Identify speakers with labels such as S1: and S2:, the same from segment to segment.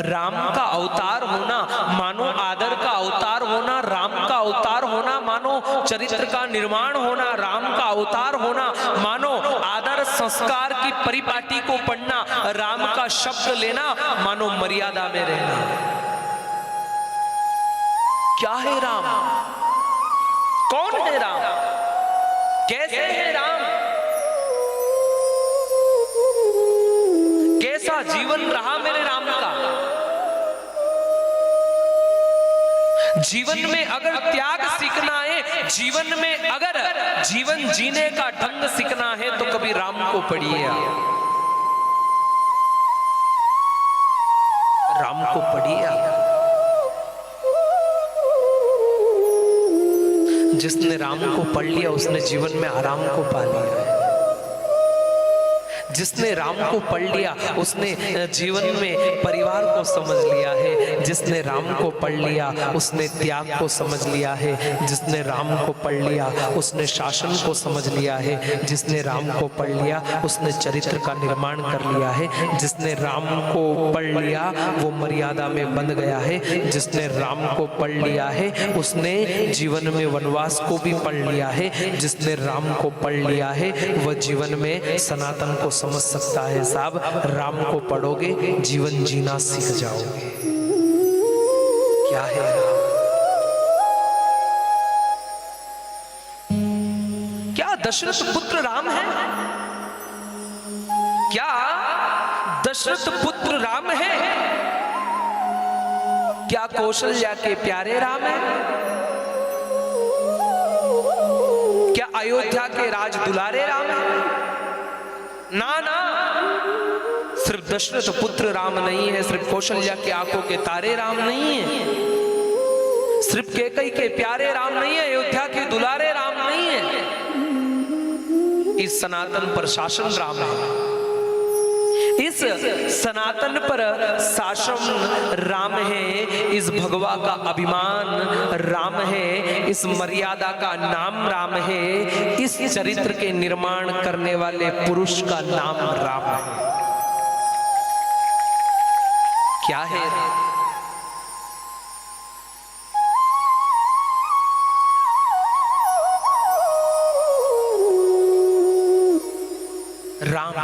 S1: राम का अवतार होना मानो आदर का अवतार होना, राम का अवतार होना मानो चरित्र का निर्माण होना, राम का अवतार होना मानो आदर संस्कार की परिपाटी को पढ़ना, राम का शब्द लेना मानो मर्यादा में रहना। क्या है राम? कौन है राम? कैसे है राम? कैसा जीवन रहा मेरे राम का? जीवन में अगर त्याग सीखना है, जीवन में अगर जीवन जीने का ढंग सीखना है तो कभी राम को पढ़िए आप, राम को पढ़िए आप। जिसने राम को पढ़ लिया उसने जीवन में आराम को पा लिया है। जिसने राम को पढ़ लिया उसने जीवन में परिवार को समझ लिया है। जिसने राम को पढ़ लिया उसने त्याग को समझ लिया है। जिसने राम को पढ़ लिया उसने शासन को समझ लिया है। जिसने राम को पढ़ लिया उसने चरित्र का निर्माण कर लिया है। जिसने राम को पढ़ लिया वो मर्यादा में बंध गया है। जिसने राम को पढ़ लिया है उसने जीवन में वनवास को भी पढ़ लिया है। जिसने राम को पढ़ लिया है वह जीवन में सनातन को समझ सकता है। साहब, राम को पढ़ोगे जीवन जीना सीख जाओगे। क्या है राम? क्या दशरथ पुत्र राम है? क्या दशरथ पुत्र राम है? क्या कौशल्या के प्यारे राम है? क्या अयोध्या के राज दुलारे राम है? ना ना, सिर्फ दशरथ पुत्र राम नहीं है, सिर्फ कौशल्या की आंखों के तारे राम नहीं है, सिर्फ कैकेयी के प्यारे राम नहीं है, अयोध्या के दुलारे राम नहीं है। इस सनातन पर शासन राम है। इस सनातन पर शासन राम है। इस भगवा का अभिमान राम है। इस मर्यादा का नाम राम है। इस चरित्र के निर्माण करने वाले पुरुष का नाम राम है। क्या है? राम,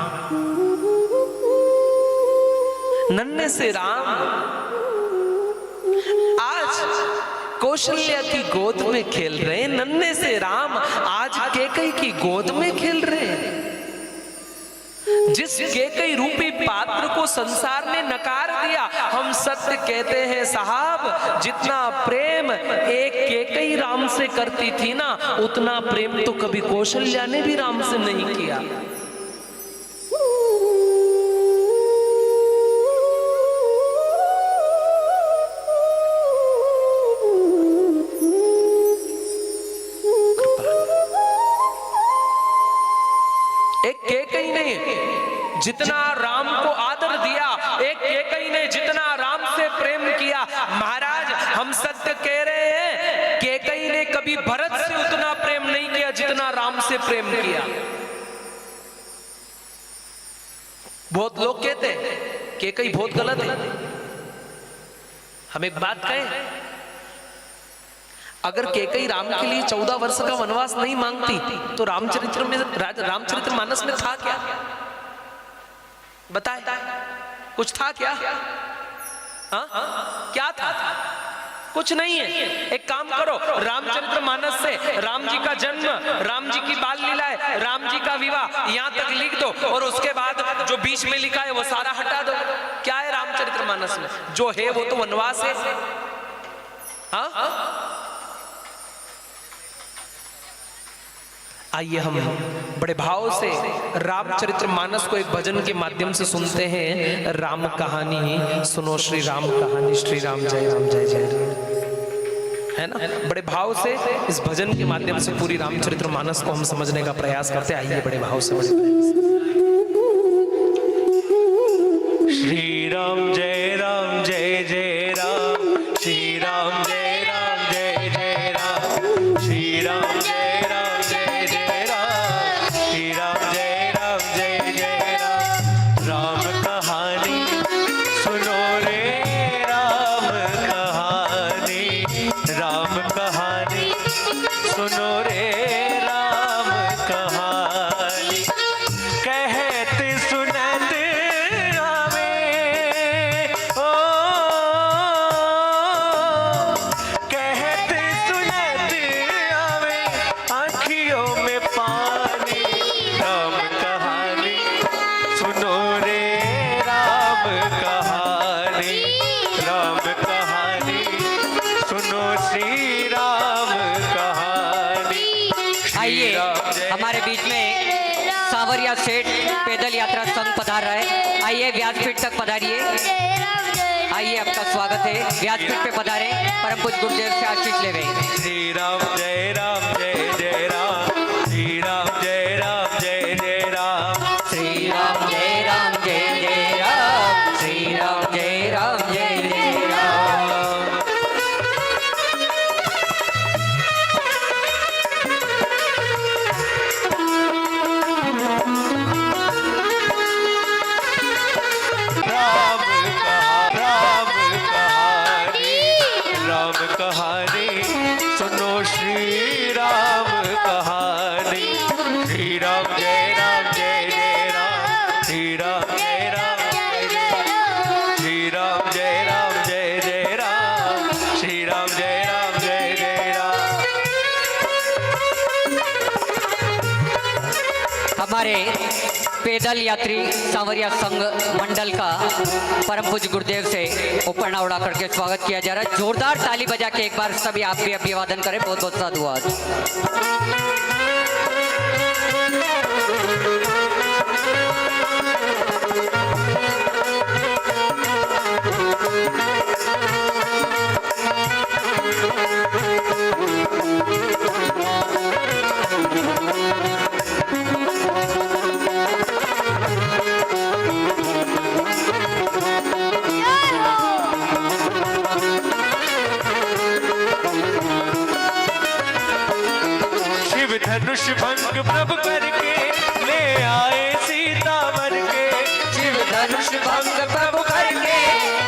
S1: नन्हे से राम आज कौशल्या की गोद में खेल रहे हैं। नन्हे से राम आज कैकेयी की गोद में खेल रहे हैं। जिस कैकेयी रूपी पात्र को संसार ने नकार दिया, हम सत्य कहते हैं साहब, जितना प्रेम एक कैकेयी राम से करती थी ना, उतना प्रेम तो कभी कौशल्या ने भी राम से नहीं किया। एक कैकेयी ने जितना राम को आदर दिया, एक कैकेयी ने जितना राम से प्रेम किया, महाराज हम सत्य कह रहे हैं, कैकेयी ने कभी भरत से उतना प्रेम नहीं किया जितना राम से प्रेम किया। बहुत लोग कहते हैं कैकेयी बहुत गलत है। हम एक बात कहें, अगर कैकेयी राम के लिए 14 वर्ष का वनवास नहीं मांगती तो रामचरित्र मानस में था क्या? बताए, कुछ था क्या? क्या था? कुछ नहीं है। एक काम करो, रामचरित्र मानस से राम जी का जन्म, राम जी की बाल लीलाएं, राम जी का विवाह यहां तक लिख दो और उसके बाद जो बीच में लिखा है वो सारा हटा दो। क्या है रामचरित्र मानस में? जो है वो तो वनवास है। आइए हम बड़े भाव से रामचरित्र मानस को एक भजन के माध्यम से सुनते हैं। राम कहानी सुनो, श्री राम कहानी, श्री राम जय राम जय जय राम, है ना? बड़े भाव से इस भजन के माध्यम से पूरी रामचरित्र मानस को हम समझने का प्रयास करते हैं। आइए बड़े भाव से
S2: श्री राम जय राम जय जय राम, श्री राम जय राम जय जय राम, श्री राम जय राम जय जय राम, श्री राम जय राम जय जय राम। राम कहानी सुनो रे
S3: संघ पधार रहा है। आइए व्यासपीठ तक पधारिए। आइए, आपका स्वागत है। व्यासपीठ पे पधारे, परम पूज्य गुरुदेव से आशीष ले गए।
S2: श्री राम जय जय राम, श्री राम जय जय राम,
S3: श्री राम जय राम श्री राम जय राम जय राम।
S2: राम कहानी सुनो, श्री राम कहानी। श्री राम जय राम, श्री राम जय राम, श्री राम जय राम जय राम, श्री राम जय राम जय राम।
S3: हमारे पैदल यात्री सांवरिया संघ मंडल का परम पूज्य गुरुदेव से उपरना उड़ा करके स्वागत किया जा रहा है। जोरदार ताली बजा के एक बार सभी आप भी अभिवादन करें। बहुत बहुत साधुवाद।
S2: शिव धनुष भंग प्रभ करके ले आए सीता वर के,
S3: शिव धनुष भंग प्रभु करके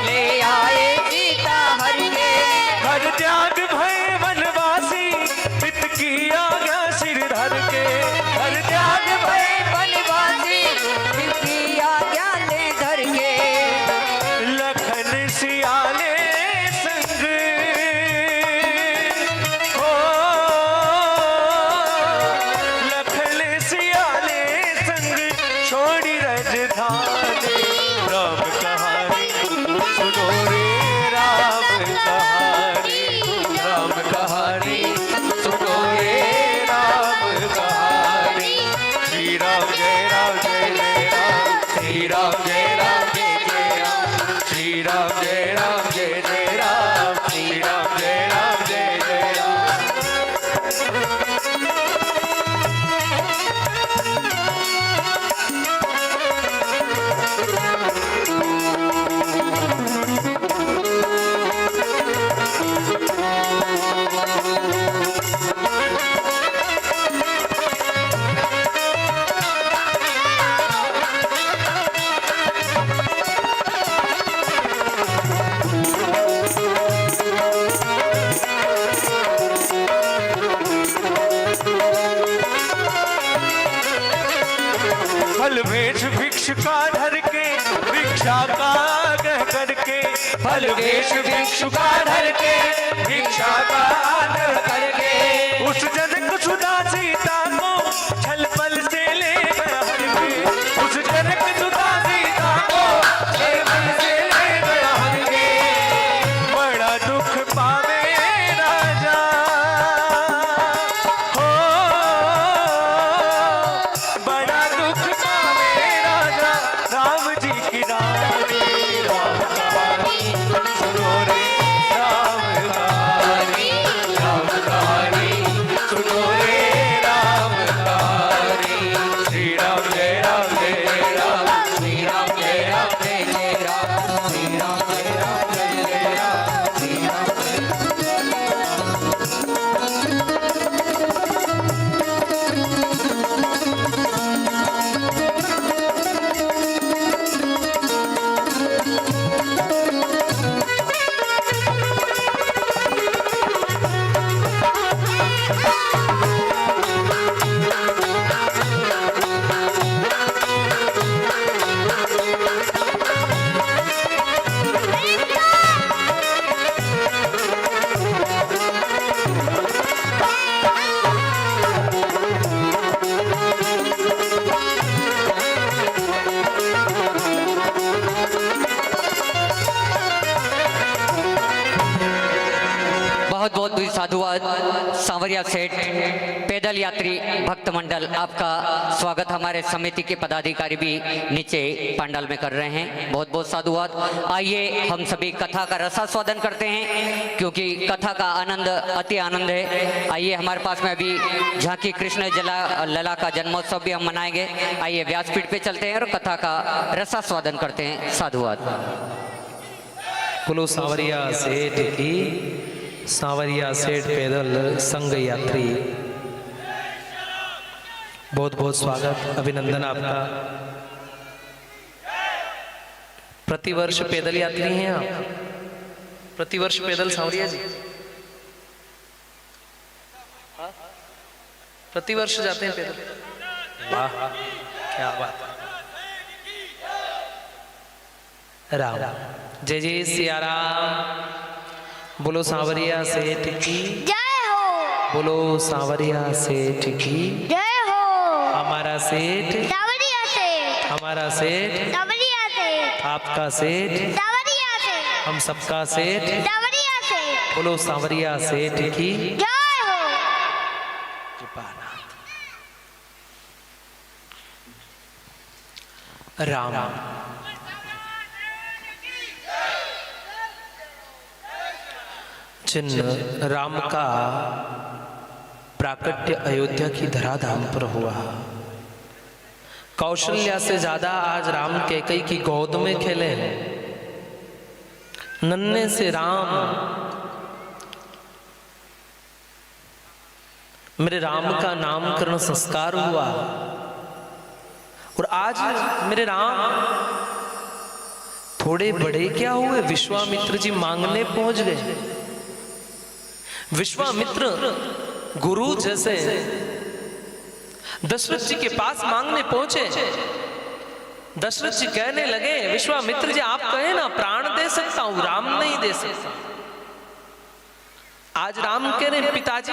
S3: ले आए सीता हर के।
S2: हर त्याग भय वनवासी, पित की आज्ञा सिर धर के। हर त्याग भय
S3: वनवासी की आज्ञा ले धर के।
S2: लखन सियाले संग हो, लखन सियाले संग छोड़ी रजधानी। राम कहानी सुनो रे, राम कहानी, राम कहानी सुनो रे, राम कहानी। श्री राम जय राम श्री राम जय राम श्री राम जय राम श्री राम जय राम जय राम। फल भेष भिक्ष का धर के, भिक्षा का आग्रह करके। फल भेष भिक्ष का धर के, भिक्षा का आग्रह करके। उस जनक सुधा सीता को छल पल से ले गया हर के। उस जनक सुधा सीता को छल पल से ले गया हर के। बड़ा दुख पावे राजा हो, बड़ा दुख पावे राजा राम जी की रानी। राम कहानी सुनो रे, राम कहानी, राम कहानी सुनो रे, राम
S3: सांवरिया सेठ पैदल यात्री भक्त मंडल, आपका स्वागत हमारे समिति के पदाधिकारी भी नीचे पंडाल में कर रहे हैं। बहुत बहुत साधुवाद। आइए हम सभी कथा का रसास्वादन करते हैं, क्योंकि कथा का आनंद अति आनंद है। आइए, हमारे पास में अभी झांकी कृष्ण लला का जन्मोत्सव भी हम मनाएंगे। आइए व्यासपीठ पे चलते हैं और कथा का रसास्वादन करते हैं। साधुवाद।
S1: बोलो सांवरिया सेठ की, सांवरिया सेठ पैदल संघ यात्री, बहुत बहुत स्वागत, अभिनंदन आपका। प्रतिवर्ष पैदल यात्री हैं आप? प्रतिवर्ष पैदल सांवरिया जी प्रतिवर्ष जाते हैं पैदल? वाह, क्या बात है। राम जय जय सिया राम। बोलो सांवरिया सेठ की
S4: जय हो।
S1: बोलो सांवरिया सेठ की
S4: जय हो।
S1: हमारा सेठ,
S4: सांवरिया सेठ,
S1: हमारा सेठ,
S4: सांवरिया सेठ,
S1: आपका सेठ,
S4: सांवरिया सेठ, हम
S1: सबका सेठ।
S4: सांवरिया सेठ।
S1: बोलो सांवरिया सेठ की
S4: जय हो।
S1: कृपानाथ। राम चिन्ह राम का प्राकट्य अयोध्या की धराधाम पर हुआ। कौशल्या से ज्यादा आज राम कैकई की गोद में खेले। नन्हे से राम, मेरे राम का नामकरण संस्कार हुआ और आज मेरे राम थोड़े बड़े क्या हुए, विश्वामित्र जी मांगने पहुंच गए। विश्वामित्र गुरु जैसे दशरथ जी के पास मांगने पहुंचे। दशरथ जी कहने लगे, विश्वामित्र जी आप कहे ना प्राण दे सकता हूं, राम नहीं दे सकता। आज राम कह रहे, पिताजी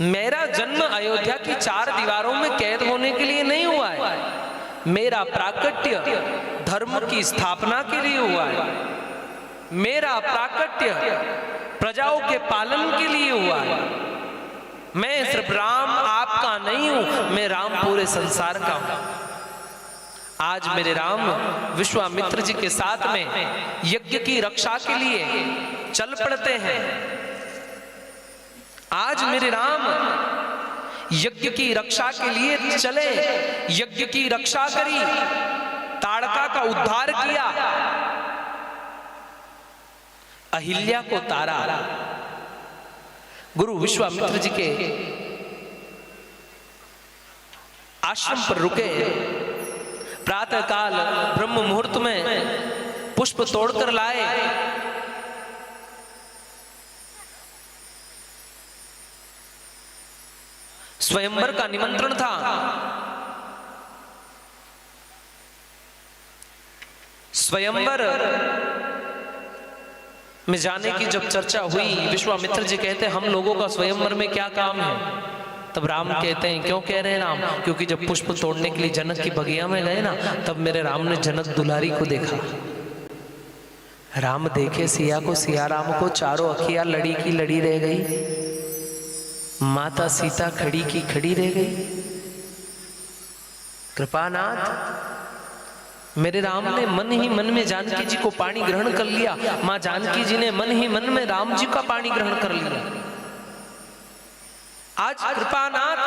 S1: मेरा जन्म अयोध्या की 4 दीवारों में कैद होने के लिए नहीं हुआ है, मेरा प्राकट्य धर्म की स्थापना के लिए हुआ है, मेरा प्राकट्य प्रजाओं के पालन के लिए हुआ है। मैं सिर्फ राम आपका नहीं हूं, मैं राम पूरे संसार का हूं। आज मेरे राम विश्वामित्र जी के साथ में यज्ञ की रक्षा के लिए चल पड़ते हैं। आज मेरे राम यज्ञ की रक्षा के लिए चले, यज्ञ की रक्षा करी, ताड़का का उद्धार किया, अहिल्या को तारा। गुरु विश्वामित्र जी के आश्रम पर रुके। प्रातः काल ब्रह्म मुहूर्त में पुष्प तोड़कर लाए। स्वयंवर का निमंत्रण था। स्वयंवर में जाने की जब चर्चा हुई, विश्वामित्र जी कहते हम लोगों का स्वयंवर में क्या काम है? तब राम कहते हैं, क्यों कह रहे हैं राम? क्योंकि जब पुष्प तोड़ने के लिए जनक की बगिया में गए ना, तब मेरे राम ने जनक दुलारी को देखा। राम देखे सिया को, सिया राम को, चारों अखिया लड़ी की लड़ी रह गई, माता सीता खड़ी की खड़ी रह गई। कृपानाथ मेरे राम ने मन ही मन में जानकी जी को पाणी ग्रहण कर लिया, मां जानकी जी ने मन ही मन में राम जी का पाणी ग्रहण कर लिया। आज कृपानाथ,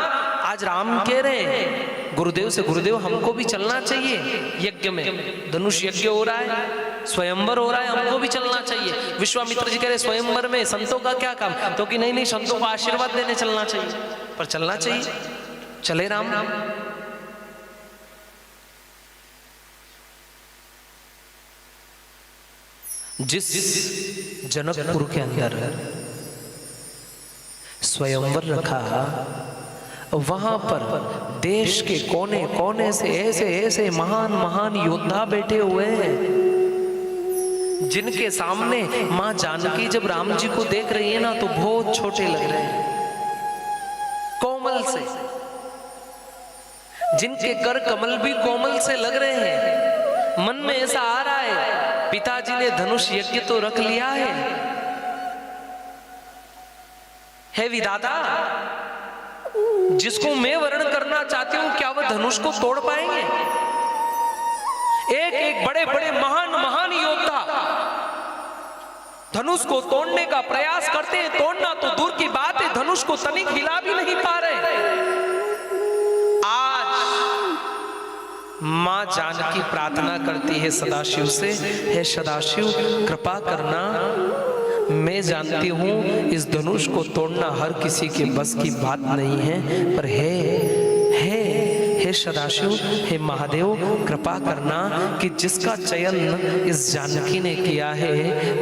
S1: आज राम कह रहे हैं गुरुदेव से, गुरुदेव हमको भी चलना चाहिए यज्ञ में। धनुष यज्ञ हो रहा है, स्वयंवर हो रहा है, हमको भी चलना चाहिए। विश्वामित्र जी कह रहे स्वयंवर में संतों का क्या काम? तो कि नहीं नहीं, संतों को आशीर्वाद देने चलना चाहिए। पर चलना चाहिए, चले राम। जिस जनकपुर के अंदर स्वयंवर रखा, वहां पर देश के कोने कोने से ऐसे ऐसे महान महान योद्धा बैठे हुए हैं, जिनके सामने मां जानकी जब राम जी को देख रही है ना, तो बहुत छोटे लग रहे हैं, कोमल से, जिनके कर कमल भी कोमल से लग रहे हैं। मन में ऐसा आ रहा है, पिताजी ने धनुष यज्ञ तो रख लिया है, हे विधाता, जिसको मैं वर्ण करना चाहती हूं, क्या वह धनुष को तोड़ पाएंगे? एक एक बड़े बड़े महान महान योद्धा धनुष को तोड़ने का प्रयास करते हैं, तोड़ना तो दूर की बात है, धनुष को तनिक हिला भी नहीं पा रहे। आज मां जानकी प्रार्थना करती है सदाशिव से, हे सदाशिव कृपा करना, मैं जानती हूं इस धनुष को तोड़ना हर किसी के बस की बात नहीं है, पर हे सदाशिव, हे महादेव कृपा करना कि जिसका चयन इस जानकी ने किया है,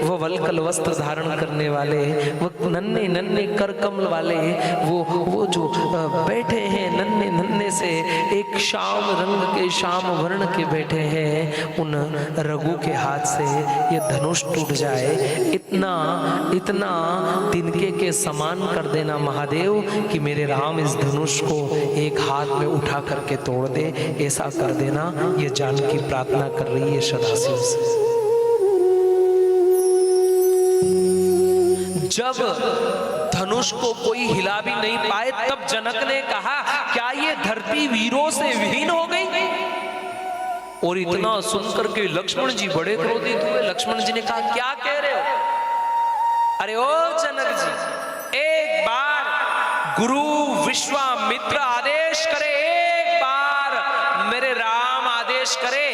S1: वो वल्कल वस्त्र धारण करने वाले, वो नन्हे नन्हे कर कमल वाले, वो जो बैठे हैं नन्हे नन्हे से एक श्याम रंग के श्याम वर्ण के बैठे हैं, उन रघु के हाथ से ये धनुष टूट जाए, इतना तिनके के समान कर देना महादेव कि मेरे राम इस धनुष को एक हाथ में उठा करके तोड़ दे, ऐसा कर देना। ये जानकी प्रार्थना कर रही है सदाशिव से। जब धनुष को कोई हिला भी नहीं पाए, तब जनक ने कहा, क्या ये धरती वीरों से विहीन हो गई? और इतना सुनकर के लक्ष्मण जी बड़े क्रोधित हुए। लक्ष्मण जी ने कहा, क्या कह रहे हो? अरे ओ जनक जी, एक बार गुरु विश्वामित्र आदेश करे, एक बार मेरे राम आदेश करे,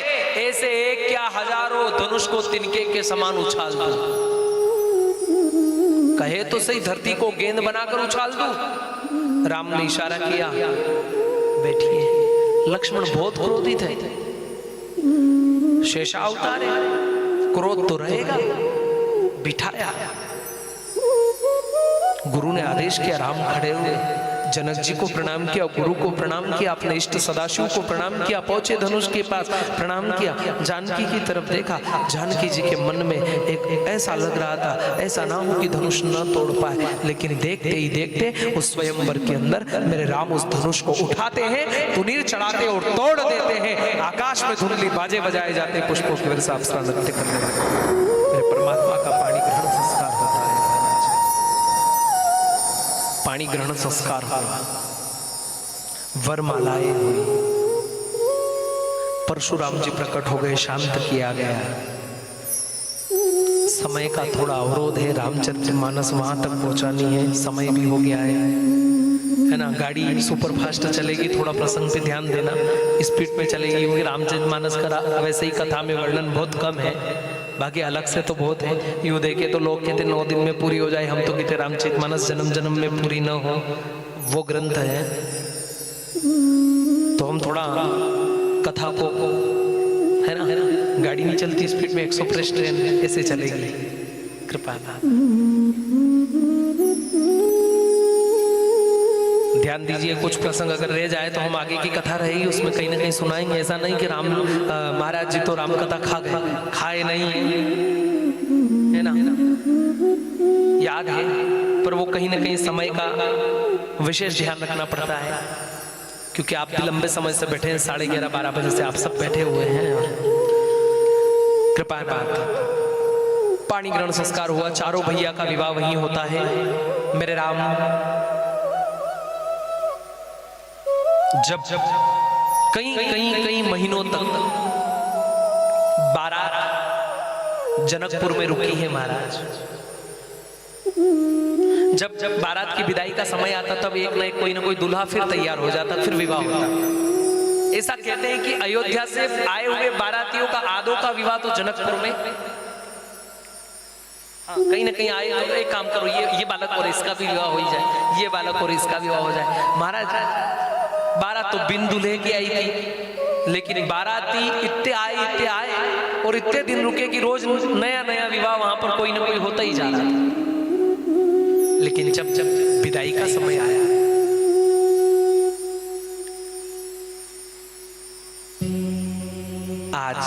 S1: ऐसे एक क्या हजारों धनुष को तिनके के समान उछाल दो। कहे तो सही धरती को गेंद बनाकर उछाल दो। राम ने इशारा किया, बैठिए। लक्ष्मण बहुत क्रोधित है, शेषावतार है, क्रोध तो रहेगा। बिठाया, गुरु ने आदेश किया, राम खड़े हुए, जनक जी को प्रणाम किया, गुरु को प्रणाम किया, अपने इष्ट सदाशिव को प्रणाम किया, पहुंचे धनुष के पास, प्रणाम किया, जानकी की तरफ देखा। जानकी जी के मन में एक ऐसा लग रहा था, ऐसा ना हो कि धनुष न तोड़ पाए, लेकिन देखते ही देखते उस स्वयंवर के अंदर मेरे राम उस धनुष को उठाते हैं, तुनीर चढ़ाते और तोड़ देते हैं। आकाश में धुंधली बाजे बजाए जाते, पुष्पों की वर्षा अप्सरा नृत्य करने लगे। मेरे परमात्मा का पाणी ग्रहण संस्कार होता है, पाणी ग्रहण संस्कार हुआ, वरमालाएं हुई, परशुराम जी प्रकट हो गए, शांत किया गया। समय का थोड़ा अवरोध है, रामचरितमानस वहां तक पहुंचानी है, समय भी हो गया है ना। गाड़ी सुपर फास्ट चलेगी, थोड़ा प्रसंग पे ध्यान देना, स्पीड में चलेगी, क्योंकि रामचरितमानस का वैसे ही कथा में वर्णन बहुत कम है, बाकी अलग से तो बहुत है। यूं देखे तो लोग कहते 9 दिन में पूरी हो जाए, हम तो कहते रामचरितमानस जन्म जन्म में पूरी न हो, वो ग्रंथ है। तो हम थोड़ा कथा को, है ना, गाड़ी नहीं चलती स्पीड में, 100 प्रेस ट्रेन ऐसे चलेगी, कृपा ध्यान दीजिए। कुछ प्रसंग अगर रह जाए तो हम आगे की कथा रहेगी उसमें कहीं ना कहीं सुनाएंगे। ऐसा नहीं कि राम महाराज जी तो राम कथा खा गए, खाए नहीं है ना, याद है, पर वो कहीं ना कहीं समय का विशेष ध्यान रखना पड़ता है, क्योंकि आप भी लंबे समय से बैठे हैं, 11:30-12 बजे से आप सब बैठे हुए हैं। कृपा बात, पाणी ग्रहण संस्कार हुआ, चारों भैया का विवाह वहीं होता है। मेरे राम जब कई महीनों तक बारात जनकपुर में रुकी है महाराज, जब बारात की विदाई का समय आता, तब एक न एक कोई ना कोई दूल्हा फिर तैयार हो जाता, फिर विवाह होता। ऐसा कहते हैं कि अयोध्या से आए हुए बारातियों का आधों का विवाह तो जनकपुर में, कहीं ना कहीं आए तो एक काम करो, ये बालक और इसका भी विवाह हो जाए, ये बालक और इसका विवाह हो जाए। महाराज बारात तो बिन दूल्हे की आई थी, लेकिन बाराती इतने आए और इतने दिन रुके कि रोज नया नया विवाह वहां पर कोई ना कोई होता ही जा रहा था। लेकिन जब विदाई का समय आया, आज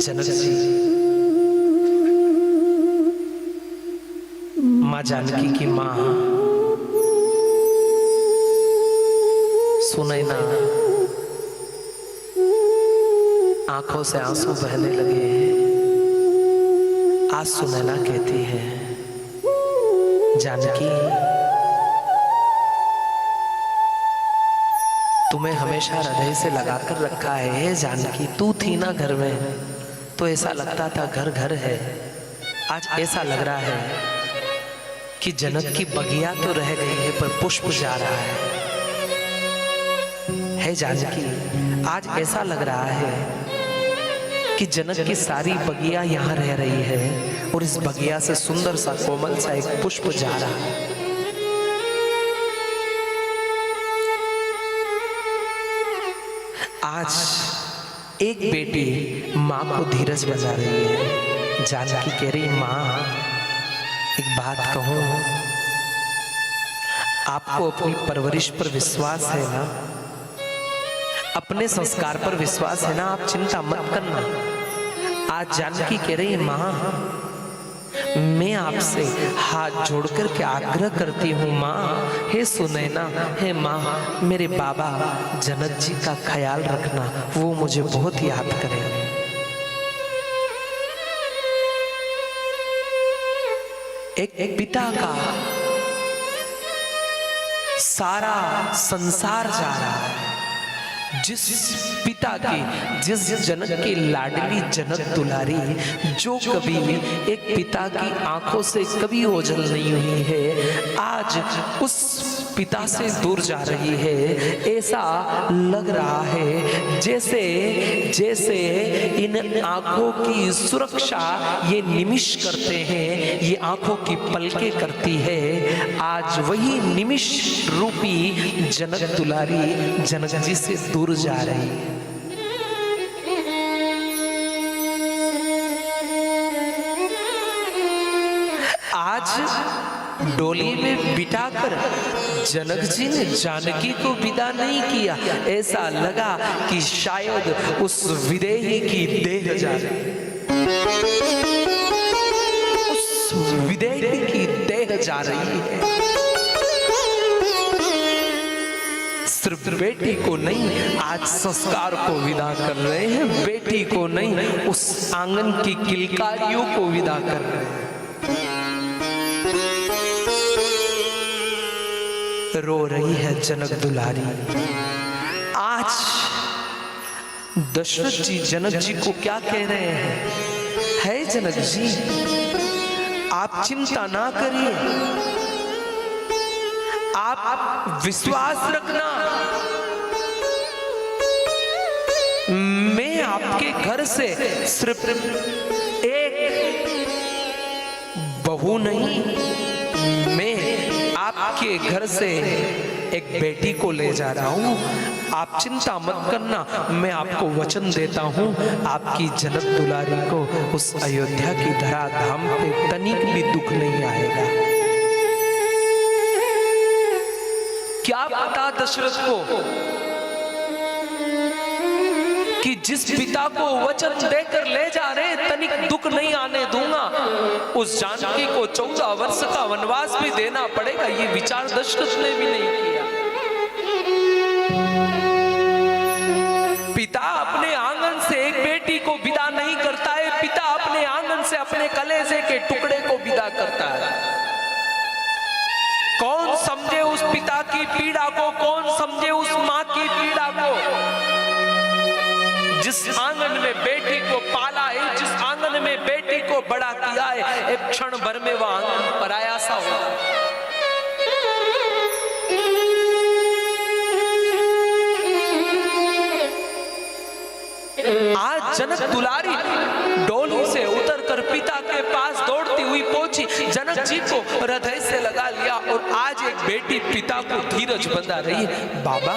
S1: जनक जी माँ जानकी की माँ सुनैना आंखों से आंसू बहने लगे हैं। आज सुनैना कहती है, जानकी तुम्हें हमेशा हृदय से लगाकर रखा है। जानकी तू थी ना घर में तो ऐसा लगता था घर घर है, आज ऐसा लग रहा है कि जनक की बगिया तो रह गई है पर पुष्प जा रहा है जानकी। आज ऐसा लग रहा है कि जनक की सारी बगिया यहाँ रह रही है और इस बगिया से सुंदर सा कोमल सा एक पुष्प जा रहा है। आज एक बेटी माँ को धीरज बजा रही है। जानकी कह रही, माँ एक बात कहूं, आपको अपनी परवरिश पर विश्वास है ना, अपने संस्कार पर विश्वास है ना, आप चिंता मत करना। आज जानकी कह रही, माँ मैं आपसे हाथ जोड़कर के आग्रह करती हूँ माँ, हे सुनैना, हे माँ, मेरे बाबा जनक जी का ख्याल रखना, वो मुझे बहुत याद करेंगे। एक पिता का सारा संसार जा रहा है, जिस पिता की, जिस जनक की लाडली जनक दुलारी, जो कभी एक पिता की आंखों से कभी ओझल नहीं हुई है, आज उस पिता से दूर जा रही है। ऐसा लग रहा है जैसे जैसे इन आंखों की सुरक्षा ये निमिष करते हैं, ये आंखों की पलकें करती है। आज वही निमिष रूपी जनक दुलारी जनक जी से दूर जा रही है। आज डोली में बिठाकर जनक जी ने जानकी को विदा नहीं किया। ऐसा लगा कि शायद उस विदेही की देह जा रही, उस विदेही की देह जा रही है। सिर्फ बेटी को नहीं, आज संस्कार को विदा कर रहे हैं, बेटी को नहीं, उस आंगन की किलकारियों को विदा कर रहे हैं। रो रही है जनक दुलारी। आज दशरथ जी जनक जी को क्या कह रहे हैं, है जनक जी आप चिंता ना करिए, आप विश्वास रखना, मैं आपके घर से सिर्फ एक बहू नहीं, मैं आपके घर से एक बेटी को ले जा रहा हूं। आप चिंता मत करना, मैं आपको वचन देता हूं, आपकी जनक दुलारी को उस अयोध्या की धराधाम पे तनिक भी दुख नहीं आएगा। क्या पता दशरथ को कि जिस पिता को वचन देकर ले जा रहे तनिक दुख नहीं आने दूंगा, उस जानकी को 14 वर्ष का वनवास भी देना पड़ेगा, ये विचार दशरथ ने भी नहीं किया। पिता अपने आंगन से एक बेटी को विदा नहीं करता है, पिता अपने आंगन से अपने कलेजे के टुकड़े को विदा करता है। कौन समझे उस पिता की पीड़ा को, कौन समझे उस माँ की पीड़ा को, जिस आंगन में बेटी को पाला है, जिस आंगन में बेटी को बड़ा किया है, एक क्षण भर में वह आंगन पराया सा हो। आज जनक दुलारी डोली से उतरकर पिता के पास दौड़ती हुई पहुंची, जनक जी को हृदय से लगा लिया और आज एक बेटी पिता को धीरज बंधा रही है। बाबा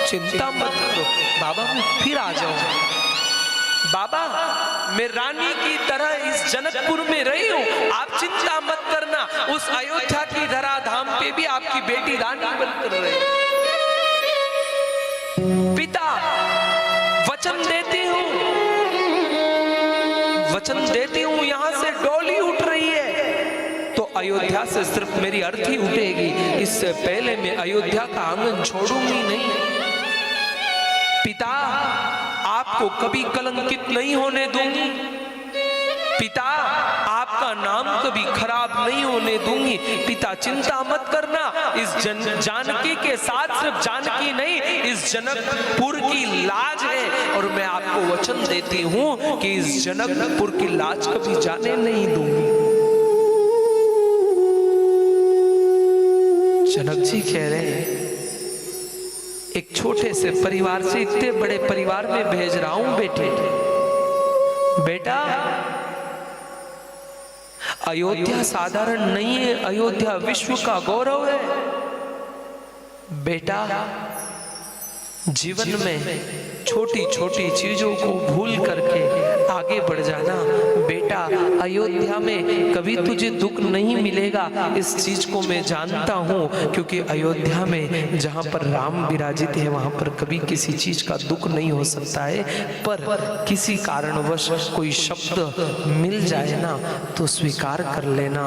S1: चिंता मत करो, बाबा मैं फिर आ जाऊंगा, बाबा मैं रानी की तरह इस जनकपुर में रही हूं, आप चिंता मत करना, उस अयोध्या की धराधाम पे भी आपकी बेटी रानी बनकर रही। पिता वचन देती हूं, वचन देती हूं, यहां से डोली उठ रही है तो अयोध्या से सिर्फ मेरी अर्थी उठेगी, इससे पहले मैं अयोध्या का आंगन छोड़ूंगी नहीं। पिता आपको कभी कलंकित नहीं होने दूंगी, पिता आपका आपका नाम कभी खराब नहीं होने दूंगी। पिता चिंता मत करना, इस जानकी के साथ सिर्फ जानकी नहीं, इस जनकपुर की लाज है, और मैं आपको वचन देती हूं कि इस जनकपुर की लाज कभी जाने नहीं दूंगी। जनक जी कह रहे हैं, एक छोटे से परिवार से इतने बड़े परिवार में भेज रहा हूं बेटा। अयोध्या साधारण नहीं है, अयोध्या विश्व का गौरव है। बेटा, जीवन में छोटी छोटी चीजों को भूल करके आगे बढ़ जाना। बेटा, अयोध्या में कभी तुझे दुख नहीं मिलेगा, इस चीज को मैं जानता हूँ, क्योंकि अयोध्या में जहाँ पर राम विराजित है वहां पर कभी किसी चीज का दुख नहीं हो सकता है। पर किसी कारणवश कोई शब्द मिल जाए ना तो स्वीकार कर लेना।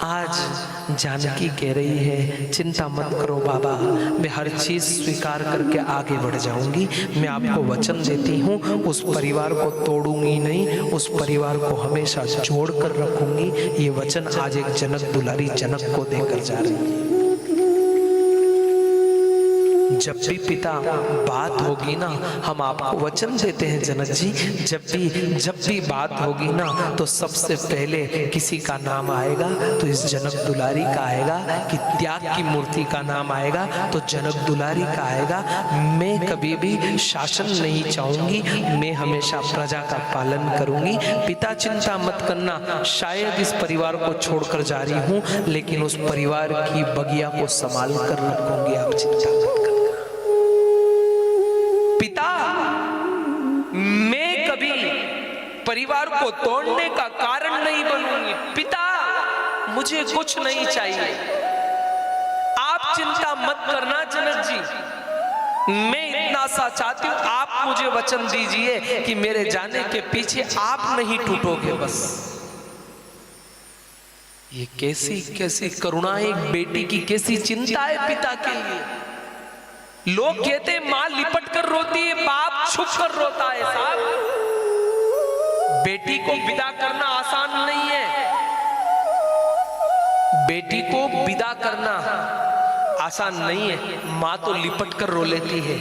S1: आज जानकी कह रही है, चिंता मत करो बाबा, मैं हर चीज स्वीकार करके आगे बढ़ जाऊंगी। मैं आपको वचन देती हूँ, उस परिवार को तोड़ूंगी नहीं, उस परिवार को हमेशा जोड़ कर रखूंगी। ये वचन आज एक जनक दुलारी जनक को देकर जा रही है। जब भी पिता बात होगी ना, हम आपको वचन देते हैं जनक जी, जब भी बात होगी ना तो सबसे पहले किसी का नाम आएगा तो इस जनक दुलारी का आएगा, कि त्याग की मूर्ति का नाम आएगा तो जनक दुलारी का आएगा। मैं कभी भी शासन नहीं चाहूंगी, मैं हमेशा प्रजा का पालन करूंगी। पिता चिंता मत करना, शायद इस परिवार को छोड़कर जा रही हूं, लेकिन उस परिवार की बगिया को संभाल कर रखूंगी, आप चिंता मत करना। पिता, मैं कभी परिवार को तोड़ने का कारण नहीं बनूंगी। पिता, मुझे कुछ नहीं चाहिए, आप चिंता मत करना जनक जी। मैं इतना सा चाहती हूं, आप मुझे वचन दीजिए कि मेरे जाने के पीछे आप नहीं टूटोगे बस। ये कैसी कैसी करुणा, एक बेटी की कैसी चिंता है पिता के लिए। लोग कहते हैं मां लिपट कर रोती है, बाप छुप कर रोता है। साहब, बेटी को विदा करना आसान नहीं है, बेटी को विदा करना आसान नहीं है। मां तो लिपट कर रो लेती है,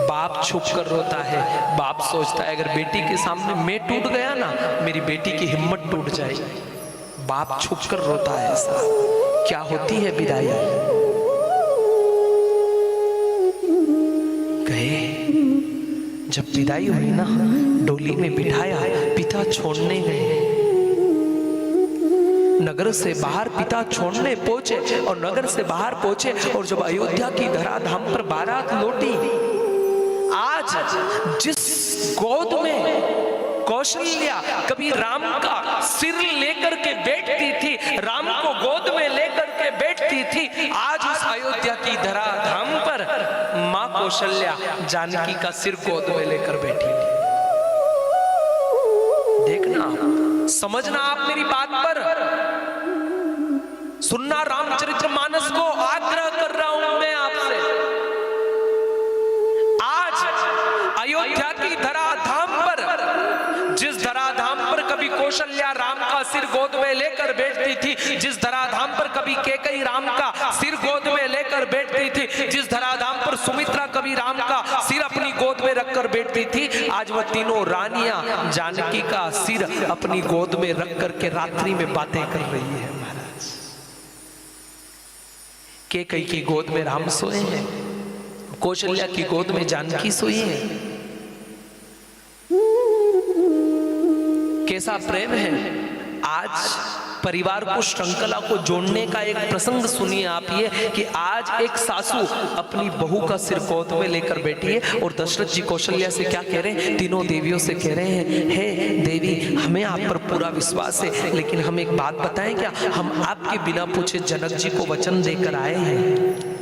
S1: बाप छुप कर रोता है। बाप सोचता है अगर बेटी के सामने मैं टूट गया ना, मेरी बेटी की हिम्मत टूट जाएगी। बाप छुप कर रोता है। साहब, क्या होती है विदाई। गए, जब विदाई हुई ना, डोली में बिठाया, पिता छोड़ने गए। नगर से बाहर पिता छोड़ने पहुंचे, और नगर से बाहर पहुंचे और जब अयोध्या की धराधाम पर बारात लौटी, आज जिस गोद में कौशल्या कभी राम का सिर लेकर के बैठती थी, राम को गोद में लेकर के बैठती थी, आज उस अयोध्या की धराधाम पर मां कौशल्या जानकी का सिर गोद में लेकर बैठी थी। देखना, समझना आप मेरी बात पर, सुनना। रामचरितमानस को आग्रह कर रहा हूं मैं आपसे। आज अयोध्या की धराधाम पर, जिस धराधाम पर कभी कौशल्या राम का सिर गोद में लेकर बैठती थी, जिस धराधाम पर कभी कैकेयी राम का सिर गोद में लेकर बैठती थी, जिस धराधाम पर सुमित्रा कभी राम का सिर अपनी गोद में रखकर बैठती थी, आज वह तीनों रानियां जानकी का सिर अपनी गोद में रख करके रात्रि में बातें कर रही है। महाराज, कैकेयी की गोद में राम सोए हैं, कौशल्या की गोद में जानकी सोई है। कैसा प्रेम है। आज परिवार को, श्रृंखला को जोड़ने का एक प्रसंग सुनिए आप, ये कि आज एक सासू अपनी बहू का सिर गोद में लेकर बैठी है, और दशरथ जी कौशल्या से क्या कह रहे हैं, तीनों देवियों से कह रहे हैं, हे देवी, हमें आप पर पूरा विश्वास है, लेकिन हम एक बात बताएं क्या, हम आपके बिना पूछे जनक जी को वचन देकर आए हैं।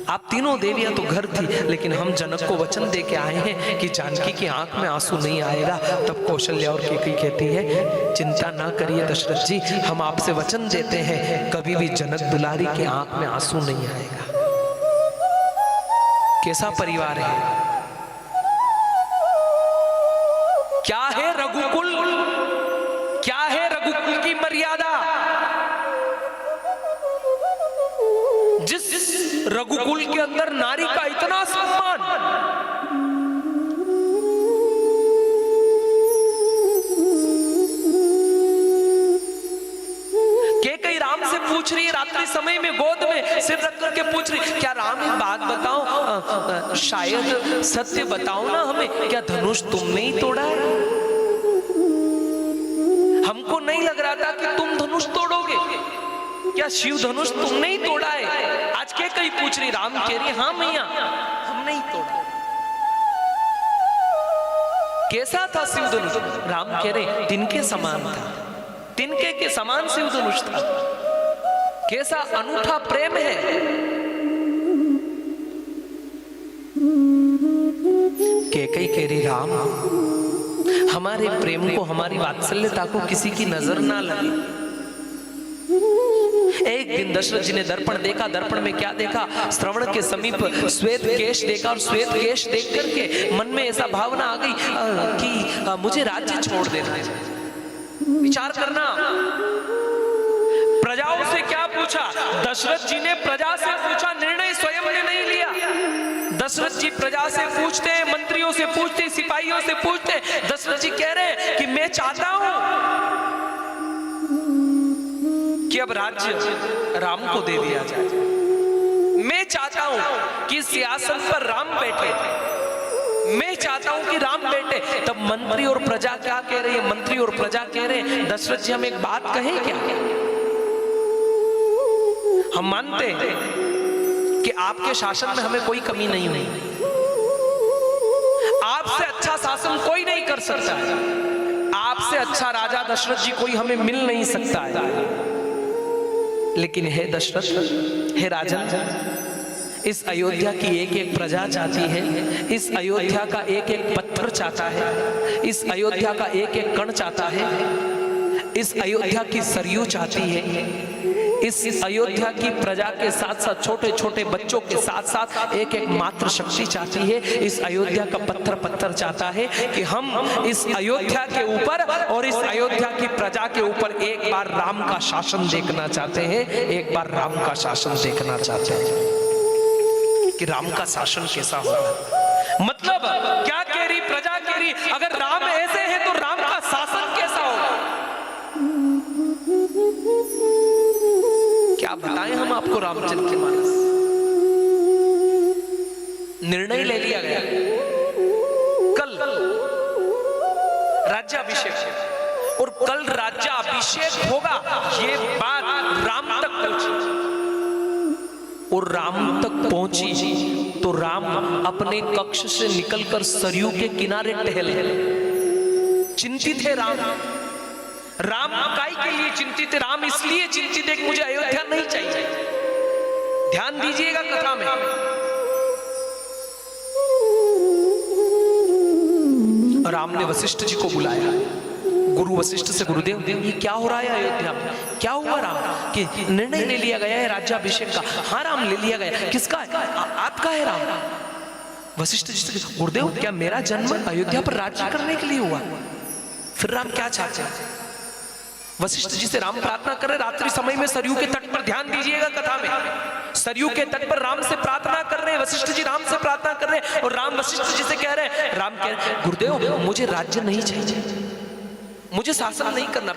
S1: आप तीनों देवियां तो घर थी, लेकिन हम जनक को वचन दे के आए हैं कि जानकी की आंख में आंसू नहीं आएगा। तब कौशल्या और कैकेयी कहती है, चिंता ना करिए दशरथ जी, हम आपसे वचन देते हैं कभी भी जनक दुलारी की आंख में आंसू नहीं आएगा। कैसा परिवार है, क्या है रघुकुल, क्या है रघुकुल की मर्यादा। रघुकुल के अंदर नारी का इतना सम्मान। कैकेयी राम से पूछ रही है रात्रि समय में, गोद में सिर रख करके पूछ रही, क्या राम एक बात बताओ, शायद सत्य बताओ ना हमें, क्या धनुष तुमने ही तोड़ा है? हमको नहीं लग रहा था कि तुम धनुष तोड़ोगे, क्या शिव धनुष तुमने ही तोड़ा है? आज कैकेयी पूछ रही, राम कह रही हाँ मैया हमने ही तोड़ा। कैसा था शिव धनुष? राम कह रहे तिनके समान था, तिनके के समान शिव धनुष था। कैसा अनूठा प्रेम है। कैकेयी कह रही राम हमारे प्रेम को, हमारी वात्सल्यता को किसी की नजर ना लगे। एक दिन दशरथ जी ने दर्पण देखा, दर्पण में क्या देखा? श्रवण के समीप श्वेत केश देखा, और श्वेत केश देख करके मन में ऐसा भावना आ गई कि मुझे राज्य छोड़ देना है। विचार करना, प्रजाओं से क्या पूछा? दशरथ जी ने प्रजा से पूछा, निर्णय स्वयं ने नहीं लिया। दशरथ जी प्रजा से पूछते हैं, मंत्रियों से पूछते, सिपाहियों से पूछते। दशरथ जी कह रहे हैं कि मैं चाहता हूं कि अब राज्य राम को दे दिया जाए। मैं चाहता हूं कि सिंहासन पर राम बैठे, मैं चाहता हूं कि राम बैठे। तब मंत्री और प्रजा क्या कह रही है? मंत्री और प्रजा कह रहे हैं दशरथ जी हम एक बात कहें क्या? हम मानते हैं कि आपके शासन में हमें कोई कमी नहीं हुई, आपसे अच्छा शासन कोई नहीं कर सकता है, आपसे अच्छा राजा दशरथ जी कोई हमें मिल नहीं सकता है। लेकिन हे दशरथ, हे राजन, इस अयोध्या की एक एक प्रजा चाहती है, इस अयोध्या का एक एक पत्थर चाहता है, इस अयोध्या का एक एक कण चाहता है, इस अयोध्या की सरयू चाहती है, इस अयोध्या की प्रजा के साथ साथ छोटे छोटे बच्चों के साथ साथ एक एक मात्र शक्ति चाहती है। इस अयोध्या का पत्थर पत्थर चाहता है कि हम इस अयोध्या के ऊपर और इस अयोध्या की प्रजा के ऊपर एक बार राम का शासन देखना चाहते हैं, एक बार राम का शासन देखना चाहते हैं कि राम का शासन कैसा होगा। मतलब क्या कह रही प्रजा? कह रही अगर राम ऐसे हैं तो राम का शासन कैसा होगा? क्या बताएं हम आपको रामचंद्र के मानस। निर्णय ले लिया गया, कल राज्याभिषेक, और कल राज्याभिषेक होगा, ये बात राम तक पहुंची। और राम तक पहुंची तो राम अपने कक्ष से निकलकर सरयू के किनारे टहले। चिंतित है राम। राम काय के लिए चिंतित है? राम इसलिए चिंतित है कि मुझे अयोध्या नहीं चाहिए। ध्यान दीजिएगा कथा में। राम ने वशिष्ठ जी को बुलाया। गुरु वशिष्ठ से, गुरुदेव ये क्या हो रहा है अयोध्या में? क्या हुआ राम कि निर्णय ले लिया गया है राज्याभिषेक का? हाँ राम ले लिया गया। किसका है? आपका है राम। वशिष्ठ जी से, गुरुदेव क्या मेरा जन्म अयोध्या पर राज्य करने के लिए हुआ? फिर राम क्या चाहते हैं? वशिष्ठ जी से राम प्रार्थना कर रहे रात्रि समय में सरयू के तट पर। ध्यान दीजिएगा कथा में। सरयू के तट पर राम से प्रार्थना कर रहे हैं, वशिष्ठ जी राम से प्रार्थना कर रहे हैं, और राम वशिष्ठ जी से कह रहे हैं, राम कह रहे गुरुदेव मुझे राज्य नहीं चाहिए, मुझे शासन नहीं करना।